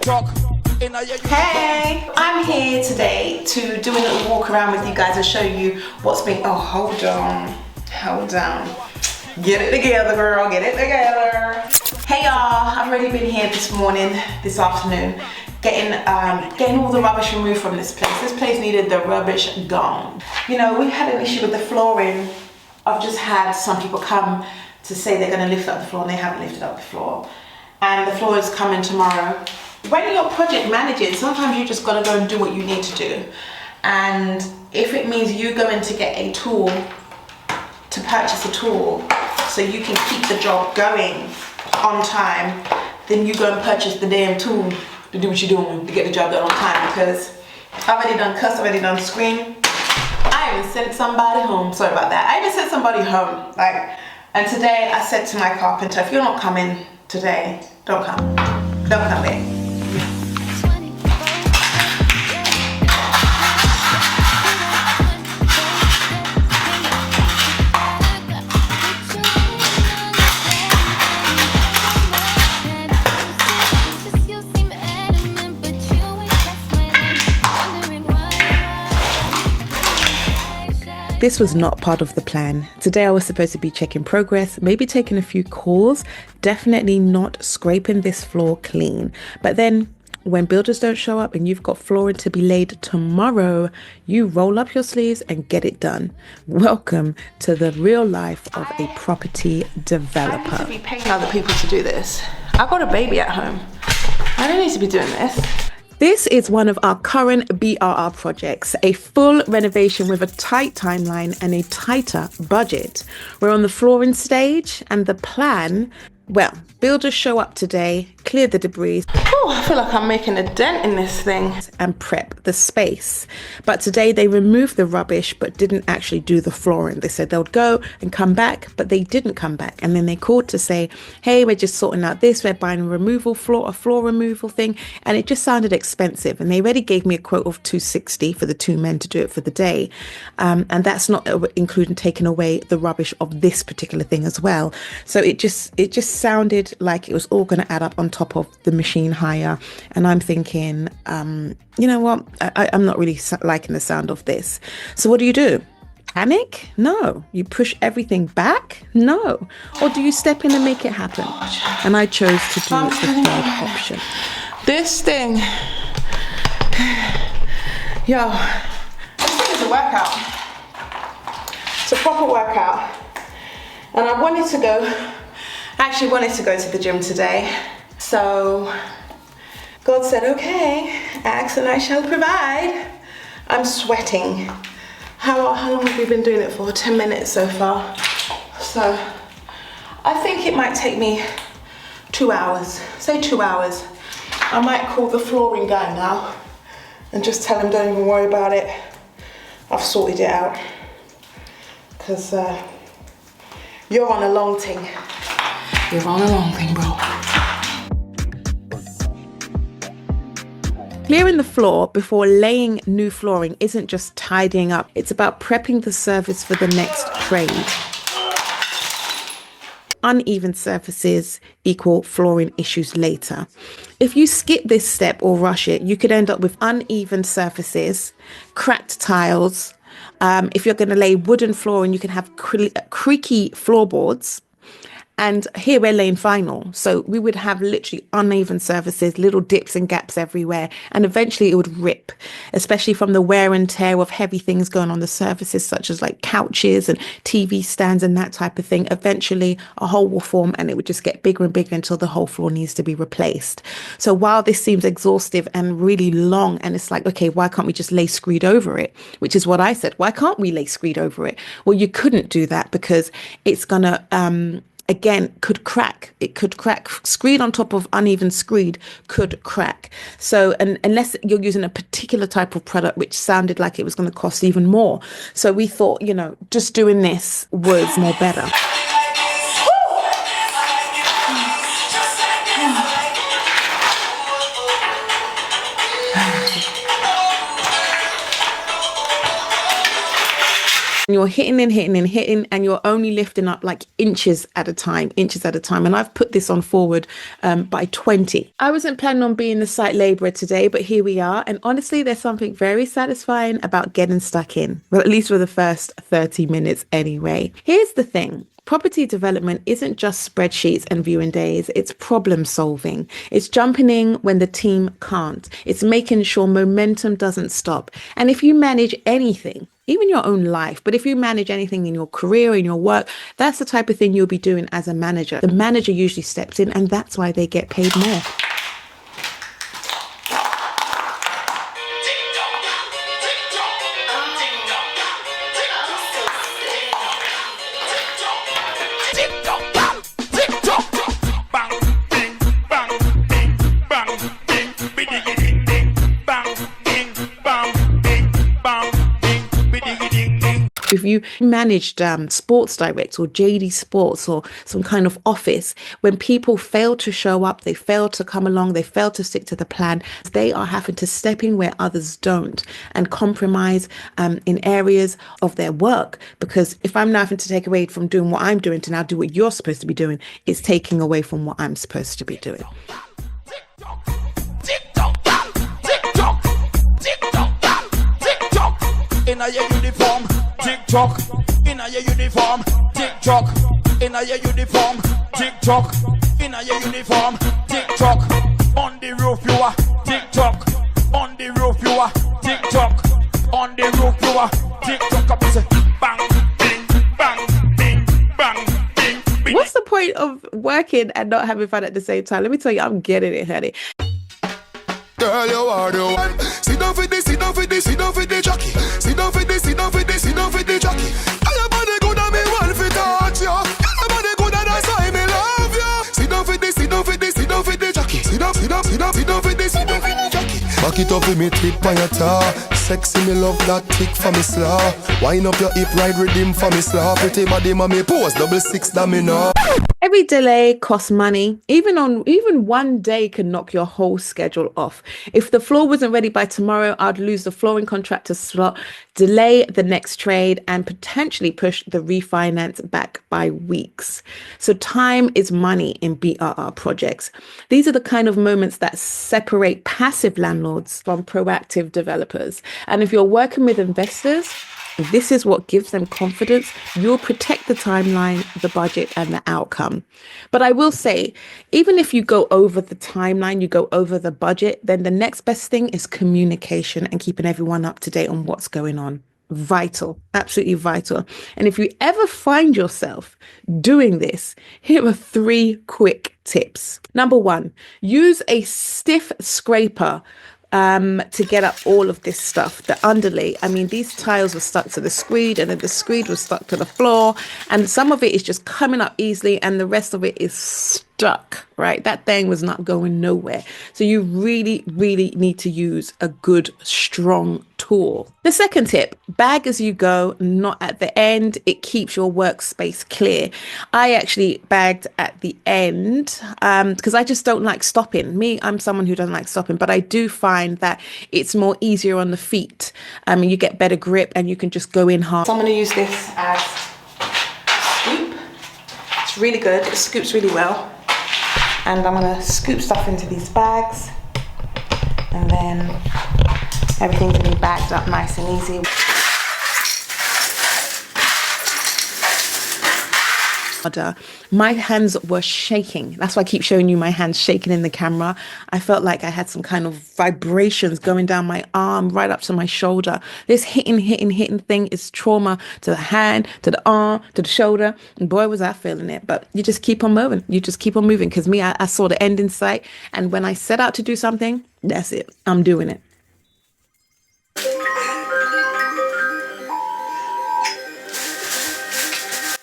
Hey, I'm here today to do a little walk around with you guys and show you what's been, oh, hold on. Get it together, girl, get it together. Hey y'all, I've already been here this afternoon, getting all the rubbish removed from this place. This place needed the rubbish gone. You know, we had an issue with the flooring. I've just had some people come to say they're gonna lift up the floor and they haven't lifted up the floor. And the floor is coming tomorrow. When you're project managing, sometimes you just gotta go and do what you need to do. And if it means you going to get a tool, to purchase a tool, so you can keep the job going on time, then you go and purchase the damn tool to do what you're doing to get the job done on time. Because I've already done cuss, I've already done scream. I even sent somebody home, sorry about that. I even sent somebody home, and today I said to my carpenter, if you're not coming today, don't come in. This was not part of the plan. Today I was supposed to be checking progress, maybe taking a few calls, definitely not scraping this floor clean. But then when builders don't show up and you've got flooring to be laid tomorrow, you roll up your sleeves and get it done. Welcome to the real life of a property developer. I need to be paying other people to do this. I've got a baby at home. I don't need to be doing this. This is one of our current BRR projects, a full renovation with a tight timeline and a tighter budget. We're on the flooring stage and the plan, well, builders show up today, clear the debris. Oh, I feel like I'm making a dent in this thing. And prep the space. But today they removed the rubbish but didn't actually do the flooring. They said they'll go and come back, but they didn't come back. And then they called to say, hey, we're just sorting out this, we're buying a floor removal thing. And it just sounded expensive. And they already gave me a quote of $260 for the two men to do it for the day. And that's not including taking away the rubbish of this particular thing as well. So it just sounded like it was all going to add up on top of the machine hire. And I'm thinking, you know what? I'm not really liking the sound of this. So what do? Panic? No. You push everything back? No. Or do you step in and make it happen? And I chose to do the third option. This thing, yo, this thing is a workout. It's a proper workout. And I actually wanted to go to the gym today. So God said, okay, ask and I shall provide. I'm sweating. How long have we been doing it for? 10 minutes so far. So I think it might take me 2 hours, say 2 hours. I might call the flooring guy now and just tell him don't even worry about it. I've sorted it out. Because you're on a long thing. You're on a long thing, bro. Clearing the floor before laying new flooring isn't just tidying up, it's about prepping the surface for the next trade. Uneven surfaces equal flooring issues later. If you skip this step or rush it, you could end up with uneven surfaces, cracked tiles. If you're going to lay wooden flooring, you can have creaky floorboards. And here we're laying vinyl. So we would have literally uneven surfaces, little dips and gaps everywhere. And eventually it would rip, especially from the wear and tear of heavy things going on the surfaces, such as like couches and TV stands and that type of thing. Eventually a hole will form and it would just get bigger and bigger until the whole floor needs to be replaced. So while this seems exhaustive and really long, and it's like, okay, why can't we just lay screed over it? Which is what I said. Why can't we lay screed over it? Well, you couldn't do that because it's gonna, again, could crack. It could crack. Screed on top of uneven screed could crack. So, and unless you're using a particular type of product, which sounded like it was going to cost even more. So we thought, you know, just doing this was more better. And you're hitting and hitting and hitting, and you're only lifting up like inches at a time. And I've put this on forward by 20. I wasn't planning on being the site labourer today, but here we are. And honestly, there's something very satisfying about getting stuck in, well, at least for the first 30 minutes anyway. Here's the thing. Property development isn't just spreadsheets and viewing days, it's problem solving. It's jumping in when the team can't. It's making sure momentum doesn't stop. And if you manage anything, even your own life, but if you manage anything in your career, in your work, that's the type of thing you'll be doing as a manager. The manager usually steps in, and that's why they get paid more. If you managed Sports Direct or JD Sports or some kind of office, when people fail to show up, they fail to come along, they fail to stick to the plan, they are having to step in where others don't and compromise in areas of their work. Because if I'm now having to take away from doing what I'm doing to now do what you're supposed to be doing, it's taking away from what I'm supposed to be doing. In a your uniform, tick-tock. In a your uniform, tick-tock. In a your uniform, tick-tock. In a your uniform, tick-tock. On the roof you are, tick-tock. On the roof you are, tick-tock. On the roof you are, tick-tock. Up say bang, bing, bang, bing, bang, bing, bing. What's the point of working and not having fun at the same time? Let me tell you, I'm getting it, honey. Girl, you are the one. Sit down for this, sit down for this, sit down for the jockey. Sit down for this, sit down for this, sit down for the jockey. All your body good and me want to touch you. All your body good and that's why me love you. Sit down for this, sit down for this, sit down for the jockey. Sit down, sit down, sit down, sit down for this, sit down for the jockey. Back it up with me tip on your tar. Sexy me love that tick for me slaw. Wind up your hip, ride rhythm for me slaw. Pretty body mommy pose, 666 that me know. Every delay costs money. Even one day can knock your whole schedule off. If the floor wasn't ready by tomorrow, I'd lose the flooring contractor slot, delay the next trade, and potentially push the refinance back by weeks. So time is money in BRR projects. These are the kind of moments that separate passive landlords from proactive developers. And if you're working with investors, this is what gives them confidence. You'll protect the timeline, the budget, and the outcome. But I will say, even if you go over the timeline, you go over the budget, then the next best thing is communication and keeping everyone up to date on what's going on. Vital, absolutely vital. And if you ever find yourself doing this, here are 3 quick tips. Number 1, use a stiff scraper to get up all of this stuff, the underlay. I mean, these tiles were stuck to the screed, and then the screed was stuck to the floor, and some of it is just coming up easily and the rest of it is stuck, right? That thing was not going nowhere. So you really, really need to use a good, strong tool. The second tip, bag as you go, not at the end. It keeps your workspace clear. I actually bagged at the end because I just don't like stopping. I'm someone who doesn't like stopping, but I do find that it's more easier on the feet. You get better grip and you can just go in hard. So I'm going to use this as scoop. It's really good. It scoops really well. And I'm going to scoop stuff into these bags, and then everything's going to be bagged up nice and easy. My hands were shaking. That's why I keep showing you my hands shaking in the camera. I felt like I had some kind of vibrations going down my arm, right up to my shoulder. This hitting thing is trauma to the hand, to the arm, to the shoulder. And boy, was I feeling it. But you just keep on moving. You just keep on moving. Because me, I saw the end in sight. And when I set out to do something, that's it. I'm doing it.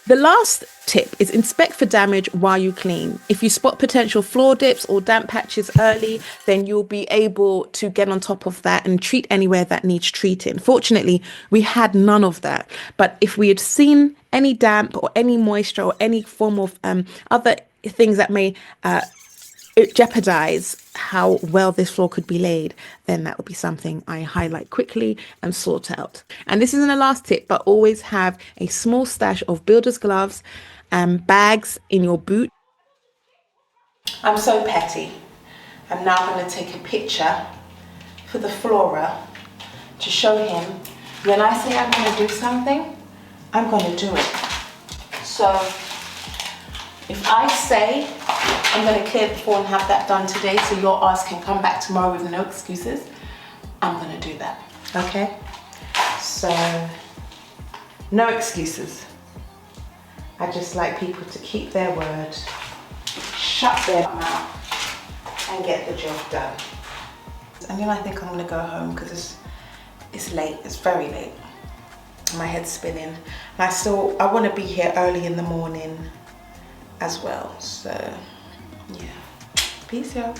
The last tip is inspect for damage while you clean. If you spot potential floor dips or damp patches early, then you'll be able to get on top of that and treat anywhere that needs treating. Fortunately, we had none of that. But if we had seen any damp or any moisture or any form of other things that may jeopardize how well this floor could be laid, then that would be something I highlight quickly and sort out. And this isn't a last tip, but always have a small stash of builder's gloves and bags in your boot. I'm so petty. I'm now going to take a picture for the floorer to show him when I say I'm going to do something, I'm going to do it. So if I say I'm going to clear the floor and have that done today so your ass can come back tomorrow with no excuses, I'm going to do that. Okay? So no excuses. I just like people to keep their word, shut their mouth and get the job done. And then I think I'm going to go home because it's late, it's very late. My head's spinning. And I want to be here early in the morning as well. So yeah, peace out.